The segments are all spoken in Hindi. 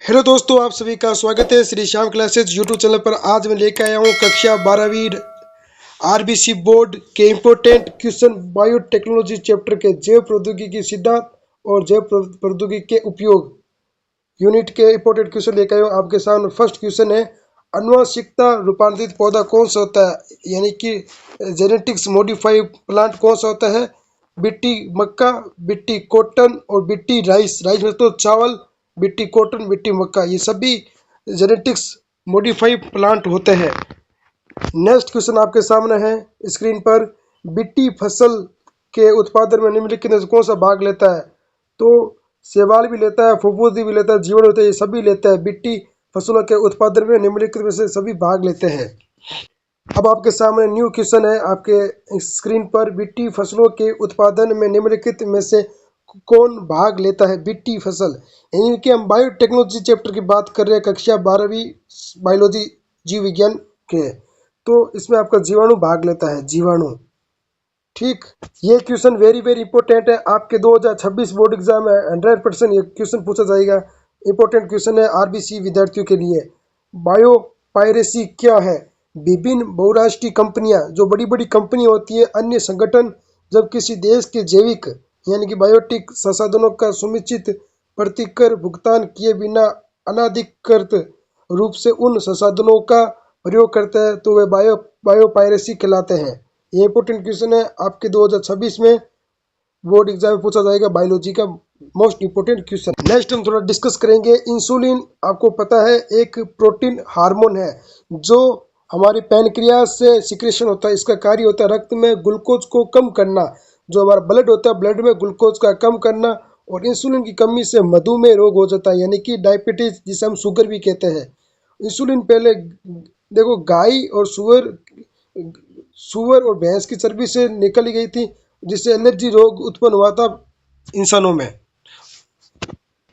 हेलो दोस्तों, आप सभी का स्वागत है Shri Shyam classes YouTube channel पर। आज मैं लेकर आया हूँ कक्षा 12वीं आरबीसी बोर्ड के इम्पोर्टेंट क्वेश्चन बायोटेक्नोलॉजी चैप्टर के जैव प्रौद्योगिकी के सिद्धांत और जैव प्रौद्योगिकी के उपयोग यूनिट के इम्पोर्टेंट क्वेश्चन लेकर आया हूँ आपके सामने। फर्स्ट क्वेश्चन है, आनुवंशिकता रूपांतरित पौधा कौन सा होता है, यानी कि जेनेटिक्स मॉडिफाइड प्लांट कौन सा होता है। बिट्टी मक्का, बिट्टी कॉटन और बिट्टी राइस। राइस में तो चावल, बिट्टी कॉटन, बिट्टी मक्का, ये सभी जेनेटिक्स मॉडिफाइड प्लांट होते हैं। नेक्स्ट क्वेश्चन आपके सामने है स्क्रीन पर, बिट्टी फसल के उत्पादन में निम्नलिखित में से कौन सा भाग लेता है। तो शैवाल भी लेता है, फफूंदी भी लेता है, जीवाणु होता है, ये सभी लेता है। बिट्टी फसलों के उत्पादन में निम्नलिखित में से सभी भाग लेते हैं। अब आपके सामने न्यू क्वेश्चन है आपके स्क्रीन पर, बिट्टी फसलों के उत्पादन में निम्नलिखित में से कौन भाग लेता है। बिट्टी फसल, यानी कि हम बायोटेक्नोलॉजी चैप्टर की बात कर रहे हैं, कक्षा 12वीं बायोलॉजी जीव विज्ञान के। तो इसमें आपका जीवाणु भाग लेता है, जीवाणु। ठीक, ये क्वेश्चन वेरी वेरी इंपॉर्टेंट है आपके 2026 बोर्ड एग्जाम है। 100% ये क्वेश्चन पूछा जाएगा। इंपॉर्टेंट क्वेश्चन है आरबीसी विद्यार्थियों के लिए। बायो पायरेसी क्या है। विभिन्न बहुराष्ट्रीय कंपनियां, जो बड़ी बड़ी कंपनी होती है, अन्य संगठन, जब किसी देश के जैविक यानी कि बायोटिक संसाधनों का समुचित प्रतिकर भुगतान किए बिना अनाधिकृत रूप से उन संसाधनों का प्रयोग करता है, तो वे बायो पायरेसी कहलाते हैं। ये इंपॉर्टेंट क्वेश्चन है आपके 2026 में बोर्ड एग्जाम में पूछा जाएगा, बायोलॉजी का मोस्ट इंपोर्टेंट क्वेश्चन। नेक्स्ट हम थोड़ा डिस्कस करेंगे इंसुलिन। आपको पता है एक प्रोटीन हार्मोन है जो हमारे पैनक्रियास से सिक्रेशन होता है। इसका कार्य होता है रक्त में ग्लूकोज को कम करना। जो हमारा ब्लड होता है, ब्लड में ग्लूकोज का कम करना। और इंसुलिन की कमी से मधुमेह रोग हो जाता है, यानी कि डायबिटीज, जिसे हम शुगर भी कहते हैं। इंसुलिन पहले देखो गाय और सुअर और भैंस की चर्बी से निकली गई थी, जिससे एलर्जी रोग उत्पन्न हुआ था इंसानों में।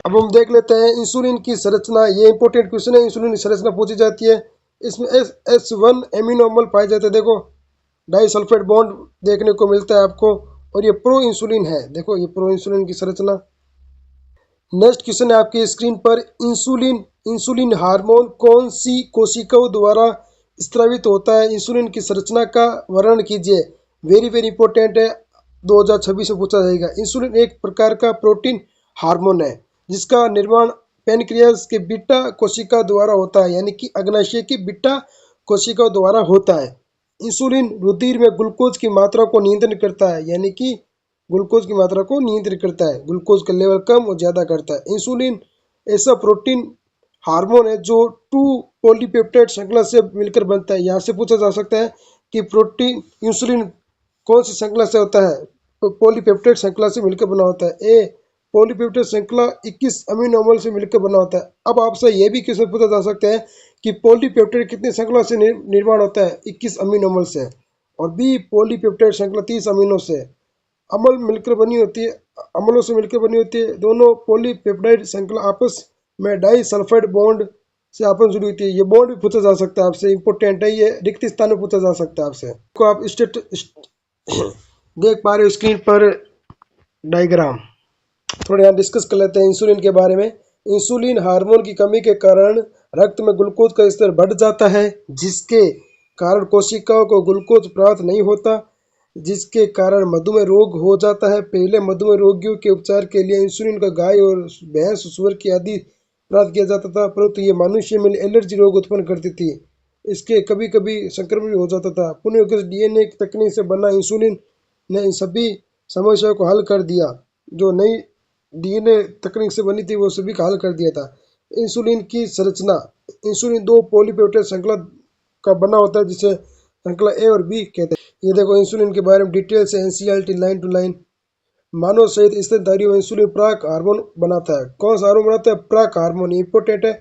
अब हम देख लेते हैं इंसुलिन की संरचना। ये इंपॉर्टेंट क्वेश्चन है, इंसुलिन की संरचना पूछी जाती है। इसमें S1 एमिनो अम्ल पाए जाते हैं। देखो डाई सल्फेट बॉन्ड देखने को मिलता है आपको। और ये प्रो इंसुलिन है। देखो ये प्रो इंसुलिन की संरचना। नेक्स्ट क्वेश्चन है आपकी स्क्रीन पर, इंसुलिन इंसुलिन हार्मोन कौन सी कोशिकाओं द्वारा स्रावित होता है। इंसुलिन की संरचना का वर्णन कीजिए। वेरी वेरी इंपॉर्टेंट है, 2026 में पूछा जाएगा। इंसुलिन एक प्रकार का प्रोटीन हार्मोन है जिसका निर्माण पैनक्रियास के बीटा कोशिका द्वारा होता है, यानी कि अग्नाशय की बीटा कोशिका द्वारा होता है। इंसुलिन रुधिर में ग्लूकोज की मात्रा को नियंत्रित करता है, यानी कि ग्लूकोज की मात्रा को नियंत्रित करता है, ग्लूकोज का लेवल कम और ज्यादा करता है। इंसुलिन ऐसा प्रोटीन हार्मोन है जो 2 पॉलीपेप्टाइड श्रृंखला से मिलकर बनता है। यहाँ से पूछा जा सकता है कि प्रोटीन इंसुलिन कौन सी श्रृंखला से होता है। तो पॉलीपेप्टाइड श्रृंखला से मिलकर बना होता है। ए पॉलीपेप्टाइड श्रृंखला 21 अमीनो अम्ल से मिलकर बना होता है। अब आपसे यह भी क्वेश्चन पूछा जा सकता है कि पॉलीपेप्टाइड कितनी श्रृंखला से निर्माण होता है। 21 अमीनो अम्ल से। और बी पॉलीपेप्टाइड श्रृंखला 30 अमीनो से अम्ल मिलकर बनी होती है, अम्लों से मिलकर बनी होती है। दोनों पॉलीपेप्टाइड श्रृंखला आपस में डाई सल्फाइड बॉन्ड से आपस जुड़ी होती है। ये बॉन्ड भी पूछा जा सकता है आपसे, इंपॉर्टेंट है ये, रिक्त स्थान में पूछा जा सकता है आपसे। को आप देख पा रहे हो स्क्रीन पर डायग्राम। थोड़ा यहाँ डिस्कस कर लेते हैं इंसुलिन के बारे में। इंसुलिन हार्मोन की कमी के कारण रक्त में ग्लूकोज का स्तर बढ़ जाता है, जिसके कारण कोशिकाओं को ग्लूकोज प्राप्त नहीं होता, जिसके कारण मधुमेह रोग हो जाता है। पहले मधुमेह रोगियों के उपचार के लिए इंसुलिन का गाय और भैंस, सुअर की आदि प्राप्त किया जाता था, परंतु ये मनुष्य में एलर्जी रोग उत्पन्न करती थी। इसके कभी कभी संक्रमण हो जाता था। पुनः डीएनए तकनीक से बना इंसुलिन ने इन सभी समस्याओं को हल कर दिया। जो नई डीएनए तकनीक से बनी थी वो सभी का हल कर दिया था। इंसुलिन की संरचना, इंसुलिन 2 पॉलीपेप्टाइड श्रृंखला का बना होता है, जिसे श्रृंखला ए और बी कहते हैं। ये देखो इंसुलिन के बारे में डिटेल से एनसीईआरटी लाइन टू लाइन। मानव सहित स्तनधारियों में इंसुलिन प्राक हार्मोन बनाता है। कौन सा हार्मोन बनाता है? प्राक हार्मोन। इंपोर्टेंट है।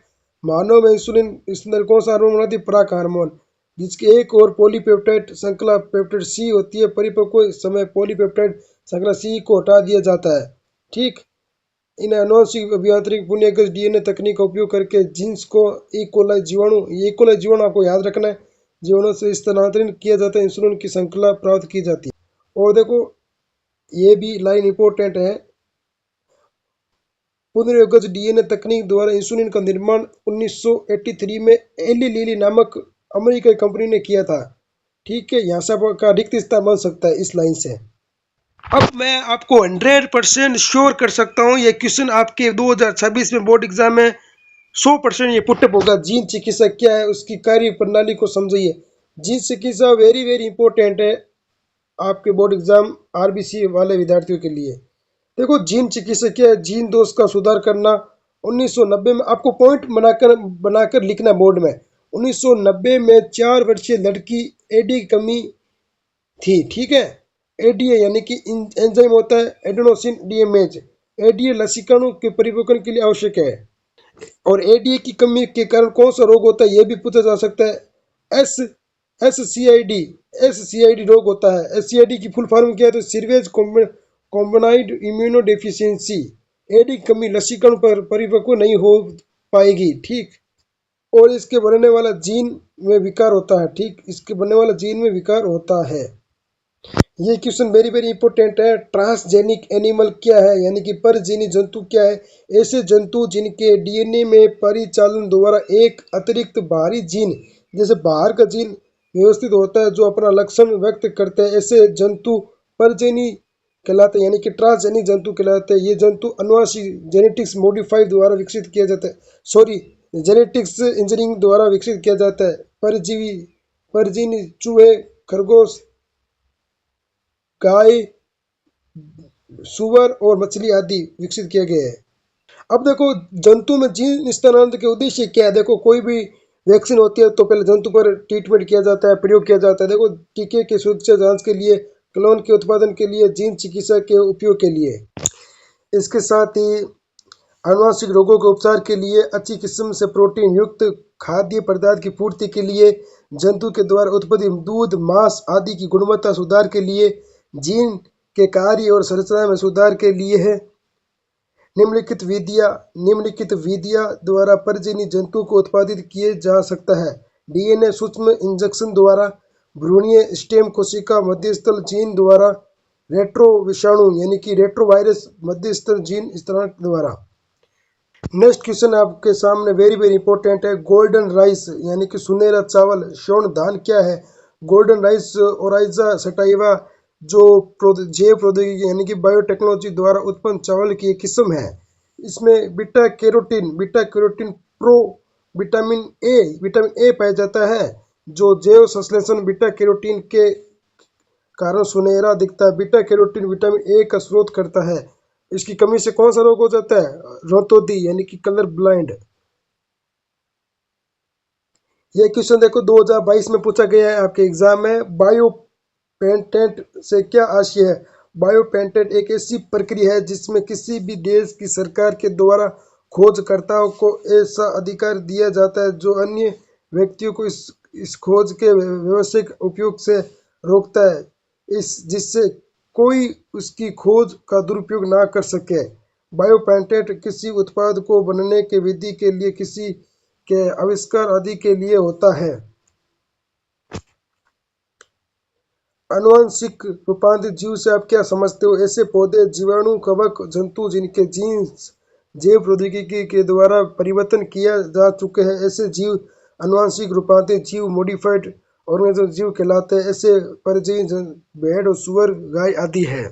मानव में इंसुलिन स्तनधारी कौन सा हार्मोन बनाती है? प्राक हार्मोन, जिसकी एक और पॉलीपेप्टाइड श्रृंखला पेप्टाइड सी होती है। परिपक्व समय पॉलीपेप्टाइड श्रृंखला सी को हटा दिया जाता है। ठीक, इन आनुवंशिक अभियांत्रिक पुनर्गठन डीएनए तकनीक का उपयोग करके जीन्स को इकोलाई जीवाणु आपको याद रखना है, जीवाणु से स्थानांतरित किया जाता है। इंसुलिन की श्रृंखला प्राप्त की जाती है। और देखो ये भी लाइन इंपॉर्टेंट है, पुनर्योगज डीएनए तकनीक द्वारा इंसुलिन का निर्माण 1983 में एली लिली नामक अमेरिकी कंपनी ने किया था। ठीक है, यहाँ से आपका रिक्त स्थान बन सकता है इस लाइन से। अब मैं आपको 100% श्योर कर सकता हूँ ये क्वेश्चन आपके 2026 में बोर्ड एग्जाम में 100% ये पुटअप होगा। जीन चिकित्सा क्या है, उसकी कार्य प्रणाली को समझिए। जीन चिकित्सा वेरी वेरी इंपॉर्टेंट है आपके बोर्ड एग्जाम आरबीसी वाले विद्यार्थियों के लिए। देखो जीन चिकित्सा क्या है, जीन दोष का सुधार करना। 1990 में आपको पॉइंट बनाकर लिखना बोर्ड में। 1990 में 4 वर्षीय लड़की एडी की कमी थी। ठीक है, एडीए यानी कि एंजाइम होता है एडेनोसिन डीएमएज। एडीए लसीकणों के परिपक्वन के लिए आवश्यक है। और एडीए की कमी के कारण कौन सा रोग होता है यह भी पूछा जा सकता है। एस सी आई डी रोग होता है। एस-सी-आई-डी की फुल फॉर्म क्या है, तो सीरवेज कॉम्बिनाइड इम्यूनो डेफिशिएंसी। एडी की कमी लसीकरण पर परिपक्व नहीं हो पाएगी। ठीक, और इसके बनने वाला जीन में विकार होता है। ठीक, इसके बनने वाला जीन में विकार होता है। ये क्वेश्चन वेरी वेरी इंपॉर्टेंट है। ट्रांसजेनिक एनिमल क्या है, यानी कि परजीवी जंतु क्या है। ऐसे जंतु जिनके डीएनए में परिचालन द्वारा एक अतिरिक्त बाहरी जीन, जैसे बाहर का जीन व्यवस्थित होता है जो अपना लक्षण व्यक्त करते हैं, ऐसे जंतु परजीवी कहलाते हैं, यानी कि ट्रांसजेनिक जंतु कहलाते हैं। ये जंतु अनुवांशिक जेनेटिक्स मॉडिफाइड द्वारा विकसित किया जाता है, सॉरी जेनेटिक्स इंजीनियरिंग द्वारा विकसित किया जाता है। परजीवी चूहे, खरगोश, गाय, सुअर और मछली आदि विकसित किए गए हैं। अब देखो जंतु में जीन स्थानांतरण के उद्देश्य क्या है। देखो कोई भी वैक्सीन होती है तो पहले जंतु पर ट्रीटमेंट किया जाता है, प्रयोग किया जाता है। देखो टीके की सुरक्षा जांच के लिए, क्लोन के उत्पादन के लिए, जीन चिकित्सा के उपयोग के लिए। इसके साथ ही आनुवंशिक रोगों के उपचार के लिए, अच्छी किस्म से प्रोटीन युक्त खाद्य पदार्थ की पूर्ति के लिए, जंतु के द्वारा उत्पादित दूध, मांस आदि की गुणवत्ता सुधार के लिए, जीन के कार्य और संरचना में सुधार के लिए है। निम्नलिखित विधियां द्वारा परजीवी जंतु को उत्पादित किए जा सकता है। डीएनए सूक्ष्म इंजेक्शन द्वारा, भ्रूणीय स्टेम कोशिका मध्यस्थल जीन द्वारा, रेट्रो विषाणु यानी कि रेट्रोवायरस मध्यस्थल जीन स्थानांतरण द्वारा। नेक्स्ट क्वेश्चन आपके सामने वेरी वेरी इंपॉर्टेंट है। गोल्डन राइस यानी कि सुनहरा चावल, स्वर्ण धान क्या है। गोल्डन राइस ओराइजा सटाइवा जो जैव प्रौद्योगिकी यानी कि बायोटेक्नोलॉजी द्वारा उत्पन्न चावल की एक किस्म है। इसमें beta carotene pro vitamin A पाया जाता है, जो जैव संश्लेषण बीटा कैरोटीन के कारण सुनहरा दिखता है। बीटा कैरोटीन विटामिन ए का स्रोत करता है। इसकी कमी से कौन सा रोग हो जाता है, रोतोदी यानी कि कलर ब्लाइंड। ये क्वेश्चन देखो 2022 में पूछा गया है आपके एग्जाम में। बायो पेटेंट से क्या आशय है। बायो पेटेंट एक ऐसी प्रक्रिया है जिसमें किसी भी देश की सरकार के द्वारा खोजकर्ताओं को ऐसा अधिकार दिया जाता है जो अन्य व्यक्तियों को इस खोज के व्यावसायिक उपयोग से रोकता है, जिससे कोई उसकी खोज का दुरुपयोग ना कर सके। बायो पेटेंट किसी उत्पाद को बनने के विधि के लिए, किसी के आविष्कार आदि के लिए होता है। आनुवंशिक रूपांतरित जीव से आप क्या समझते हो। ऐसे पौधे, जीवाणु, कवक, जंतु जिनके जीन्स जैव प्रौद्योगिकी के द्वारा परिवर्तन किया जा चुके हैं, ऐसे जीव आनुवंशिक रूपांतरित जीव, मॉडिफाइड ऑर्गेनिज्म जीव कहलाते हैं। ऐसे परजीवी भेड़ और सुअर, गाय आदि है।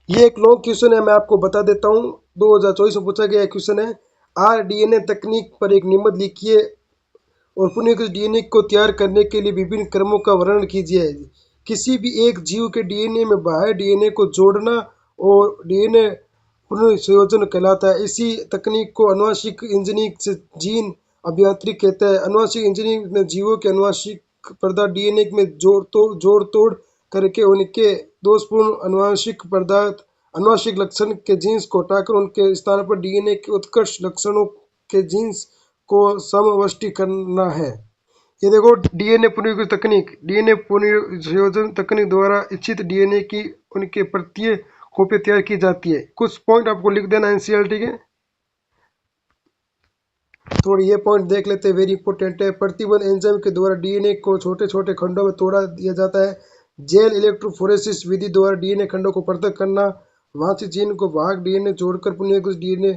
ये एक लॉन्ग क्वेश्चन है, मैं आपको बता देता हूँ। 2024 में पूछा गया क्वेश्चन है। आरडीएनए तकनीक पर एक निबंध लिखिए और पुनः डीएनए को तैयार करने के लिए विभिन्न क्रमों का वर्णन कीजिए। किसी भी एक जीव के डीएनए में बाह्य डीएनए को जोड़ना और डीएनए पुनर्संयोजन कहलाता है। इसी तकनीक को आनुवंशिक इंजीनियरिंग से जीन अभियांत्रिकी कहते हैं। आनुवंशिक इंजीनियरिंग में जीवों के आनुवंशिक पदार्थ डीएनए में जोड़ तोड़ करके उनके दोषपूर्ण आनुवंशिक लक्षण के जीन्स को हटाकर उनके स्थान पर डीएनए के उत्कृष्ट लक्षणों के जीन्स को समाविष्ट करना है। ये देखो डीएनए पुनर्संयोजन तकनीक द्वारा इच्छित डीएनए की उनके प्रतिय कॉपी तैयार की जाती है। कुछ पॉइंट आपको लिख देना एनसीईआरटी के। थोड़ी ये पॉइंट देख लेते हैं, वेरी इंपॉर्टेंट है। प्रतिबंध एंजाइम के द्वारा डीएनए को छोटे छोटे खंडों में तोड़ा दिया जाता है। जेल इलेक्ट्रोफोरेसिस विधि द्वारा डीएनए खंडों को पृथक करना। वांछित जीन को वाहक डीएनए जोड़कर पुनः डीएनए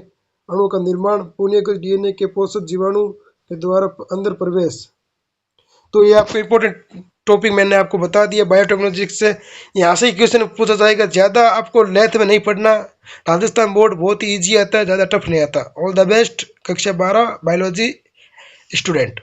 अणु का निर्माण, पुण्यकोश डीएनए के पोषक जीवाणु के द्वारा अंदर प्रवेश। तो ये आपको इम्पोर्टेंट टॉपिक मैंने आपको बता दिया बायोटेक्नोलॉजी से। यहाँ से ही क्वेश्चन पूछा जाएगा, ज़्यादा आपको लेंथ में नहीं पढ़ना। राजस्थान बोर्ड बहुत ही ईजी आता है, ज़्यादा टफ नहीं आता। ऑल द बेस्ट कक्षा 12 बायोलॉजी स्टूडेंट।